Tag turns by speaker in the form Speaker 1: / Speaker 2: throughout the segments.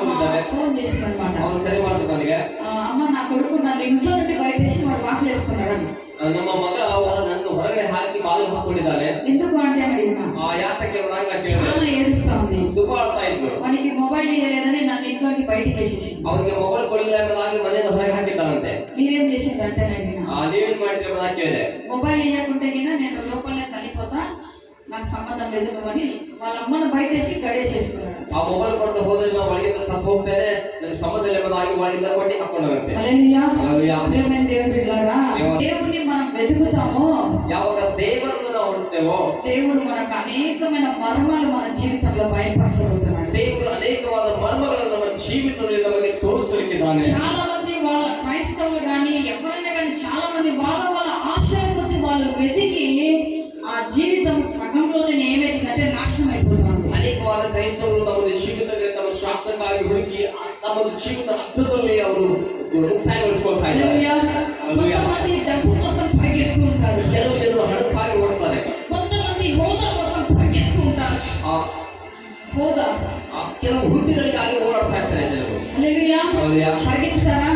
Speaker 1: ಬಂದಿದ್ದಾರೆ.
Speaker 2: ఫోన్ చేసిందన్నమాట.
Speaker 1: ಅವ್ರು ಕರೆ ಮಾಡ್ತಾರೆ ನನಗೆ,
Speaker 2: అమ్మ నా కొడుకు నన్ను ఇంట్లో నుండి బయటేసి వాడు వాకిలు వేసుకున్నాడు.
Speaker 1: ನಮ್ಮ ಮಗ ನನ್ನ ಹೊರಗಡೆ ಹಾಕಿ ಬಾಗಿಲು ಹಾಕೊಂಡಿದ್ದಾನೆ.
Speaker 2: ఎందుకు అంటే అని అడిగినా,
Speaker 1: ಯಾತಕ್ಕೆ
Speaker 2: చాలా ఏడుస్తా ఉంది.
Speaker 1: ದುಃಖಾಡ್ತಾ ಇದ್ರು.
Speaker 2: మనకి మొబైల్ ఇవ్వలేదని నన్ను ఇంట్లో నుండి బయటికి వేసేసి
Speaker 1: ಅವ್ರಿಗೆ ಮೊಬೈಲ್ ಕೊಡಲಿಲ್ಲ ಎಂಬುದಾಗಿ ಮನೆಯಿಂದ ಹೊರಗೆ ಹಾಕಿದ್ದಾನಂತೆ.
Speaker 2: మీరేం చేసిందంటే అడిగినా,
Speaker 1: ನೀವೇನ್ ಮಾಡಿದ್ರೆ ಎಂಬುದಾಗಿ ಕೇಳಿದೆ.
Speaker 2: మొబైల్ ఇవ్వకుంటే నేను లోపలనే చనిపోతా, నాకు సంబంధం లేదు నువ్వని వాళ్ళ అమ్మను బయటేసి గడేసేసుకున్నాడు.
Speaker 1: ಆ ಮೊಬೈಲ್ ಕೊಡದೆ ಹೋದ್ರೆ ನಾವು ಒಳಗಿಂದ ಸತ್ತು ಹೋಗ್ತೇನೆ, ನನಗೆ ಸಂಬಂಧ ಇಲ್ಲ ಎಂಬುದಾಗಿ ಒಳಗಿಂದ ಕೊಟ್ಟಿ ಹಾಕೊಂಡಂತೆ.
Speaker 2: హల్లెలూయా. ప్రియమైన దేవుని బిడ్డలారా, దేవుణ్ణి మనం వెతుకుతామో,
Speaker 1: ಯಾವಾಗ ದೇವರನ್ನು ನಾವು ಹುಡುಕ್ತೇವೋ
Speaker 2: దేవుడు మనకు అనేకమైన మర్మాలు మన జీవితంలో బయటపరచబోతున్నాడు.
Speaker 1: ದೇವರು ಅನೇಕವಾದ ಮರ್ಮಗಳನ್ನು ನಮ್ಮ ಜೀವಿತದಲ್ಲಿ ನಮಗೆ ತೋರಿಸಲಿಕ್ಕಿದ್ದಾನೆ.
Speaker 2: చాలా మంది వాళ్ళ క్రైస్తవులు కానీ ఎవరైనా కానీ చాలా మంది వాళ్ళ ఆశల కొద్ది వాళ్ళు వెతికి ఆ జీవితం సగంలోనే ఏమైందంటే నాశనం అయిపోతుంది.
Speaker 1: ಅನೇಕವಾದ ಕ್ರೈಸ್ತವರು ತಮ್ಮ ಜೀವಿತದಲ್ಲಿ ತಮ್ಮ ಸ್ವಾರ್ಥಕ್ಕಾಗಿ ಹುಡುಕಿ ತಮ್ಮ ಜೀವಿತ ಅರ್ಥದಲ್ಲಿ ಅವರು ಮುಕ್ತಾಯಗೊಳಿಸಿಕೊಳ್ತಾ ಇದ್ದಾರೆ.
Speaker 2: కొంతమంది డబ్బు కోసం పరిగెత్తు ఉంటారు,
Speaker 1: ಕೆಲವು ಜನರು ಹಣಕ್ಕಾಗಿ ಓಡ್ತಾರೆ,
Speaker 2: కొంతమంది హోదా కోసం పరిగెత్తు ఉంటారు. హోదా
Speaker 1: ಕೆಲವು ಹುದ್ದೆಗಳಿಗಾಗಿ ಓಡಾಡ್ತಾ ಇರ್ತಾರೆ ಜನರು.
Speaker 2: హల్లెలూయా. పరిగెత్తుతారా?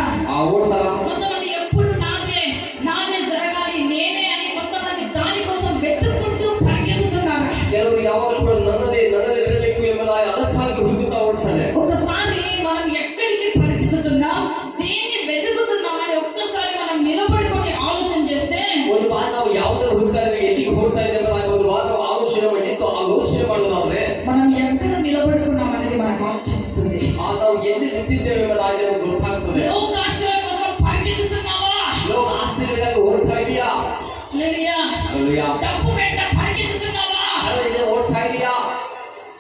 Speaker 1: ಓಡ್ತಾರ.
Speaker 2: కొంతమంది ఎప్పుడు నాదే నాదే జరగాలి నేనే అని కొంతమంది దానికోసం వెతుక్కుంటూ పరిగెత్తుతున్నారు.
Speaker 1: ಕೆಲವರು ಯಾವಾಗಲೂ ಕೂಡ ನನ್ನದೇ ಇರಬೇಕು ಎಂಬುದಾಗಿ ಅದಕ್ಕಾಗಿ ಹುಡುಕುತ್ತಾ ಓಡ್ತಾರೆ.
Speaker 2: ఒకసారి మనం ఎక్కడికి పరిగెత్తుతున్నాం, దేన్ని వెతుకుతున్నాం అని ఒక్కసారి మనం నిలబడుకొని ఆలోచన చేస్తే,
Speaker 1: ಒಂದು ವಾರ ನಾವು ಯಾವುದನ್ನು ಹುಡುಕ್ತಾ ಇದ್ದೇವೆ, ಎಲ್ಲಿಗೆ ಹೋಗ್ತಾ ಇದ್ದೇವೆ ಎಂಬುದಾಗಿ ಒಂದು ವಾರ ನಾವು ಆಲೋಚನೆ ಮಾಡಿ ನಿಂತು ಆಲೋಚನೆ ಮಾಡೋದಾದ್ರೆ
Speaker 2: మనం ఎక్కడ నిలబడుకున్నాం అనేది మనకు ఆలోచిస్తుంది.
Speaker 1: ನಾವು ಎಲ್ಲಿ ನಿಂತಿದ್ದೇವೆ ಎಂಬುದಾಗಿ ನಮಗೆ ಗೊತ್ತಾಗ್ತದೆ.
Speaker 2: లోకాశల కోసం పరిగెత్తుతున్నావా?
Speaker 1: ಲೋಕ ಆಸ್ತಿಗಳಿಗಾಗಿ ಓಡ್ತಾ ಇದೆಯಾ?
Speaker 2: హల్లెలూయా.
Speaker 1: ಹಲ್ಲೆಲೂಯಾ.
Speaker 2: డబ్బు వెంట పరిగెత్తుతున్నావా?
Speaker 1: ಹಣದಿಂದ ಓಡ್ತಾ ಇದೆಯಾ?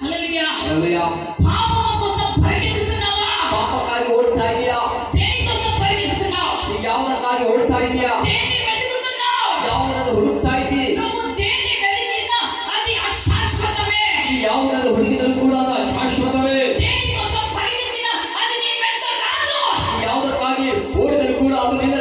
Speaker 2: హల్లెలూయా.
Speaker 1: ಹಲ್ಲೆಲೂಯಾ.
Speaker 2: పాపం కోసం పరిగెత్తుతున్నావా?
Speaker 1: ಪಾಪಕ್ಕಾಗಿ ಓಡ್ತಾ ಇದೆಯಾ?
Speaker 2: దేని కోసం పరిగెత్తుతున్నావు?
Speaker 1: ಯಾವುದಕ್ಕಾಗಿ ಓಡ್ತಾ ಇದೆಯಾ?
Speaker 2: దేన్ని వెతుకుతున్నావు?
Speaker 1: ಯಾವುದನ್ನು ಹುಡುಕ್ತಾ ಇದ್ದೀ?
Speaker 2: నువ్వు దేన్ని వెతికినా అది అశాశ్వతమే.
Speaker 1: ಯಾವುದನ್ನು ಹುಡುಕಿದರೂ ಕೂಡ ಅದು ಶಾಶ್ವತವೇ.
Speaker 2: దేని కోసం పరిగెత్తినా అది నీ వెంట రాదు.
Speaker 1: ಯಾವುದಕ್ಕಾಗಿ ಓಡಿದರೂ ಕೂಡ ಅದು ನಿನ್ನ